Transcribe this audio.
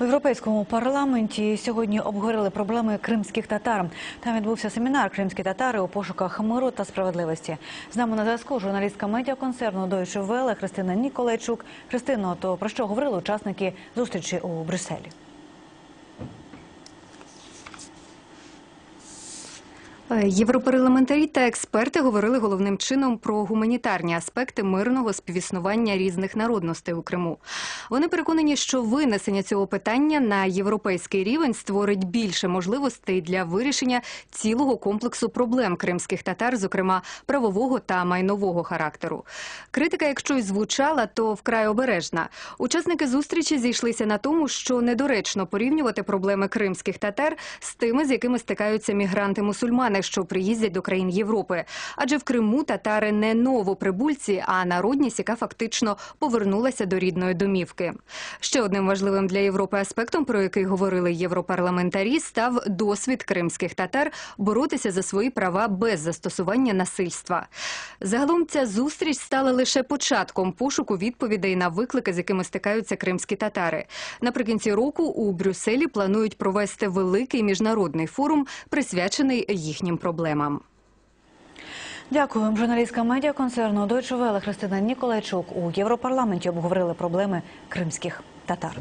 У Європейському парламенті сьогодні обговорили проблеми кримських татар. Там відбувся семінар «Кримські татари у пошуках миру та справедливості». З нами на зв'язку журналістка медіаконцерну Deutsche Welle Христина Ніколайчук. Христино, то про що говорили учасники зустрічі у Брюсселі? Європарламентарі та експерти говорили головним чином про гуманітарні аспекти мирного співіснування різних народностей у Криму. Вони переконані, що винесення цього питання на європейський рівень створить більше можливостей для вирішення цілого комплексу проблем кримських татар, зокрема правового та майнового характеру. Критика, якщо й звучала, то вкрай обережна. Учасники зустрічі зійшлися на тому, що недоречно порівнювати проблеми кримських татар з тими, з якими стикаються мігранти-мусульмани, що приїздять до країн Європи. Адже в Криму татари не новоприбульці, а народність, яка фактично повернулася до рідної домівки. Ще одним важливим для Європи аспектом, про який говорили європарламентарі, став досвід кримських татар боротися за свої права без застосування насильства. Загалом ця зустріч стала лише початком пошуку відповідей на виклики, з якими стикаються кримські татари. Наприкінці року у Брюсселі планують провести великий міжнародний форум, присвячений їхнім проблемам. Дякую. Журналістка медіаконцерну Deutsche Welle Христина Ніколайчук. У Європарламенті обговорили проблеми кримських татар.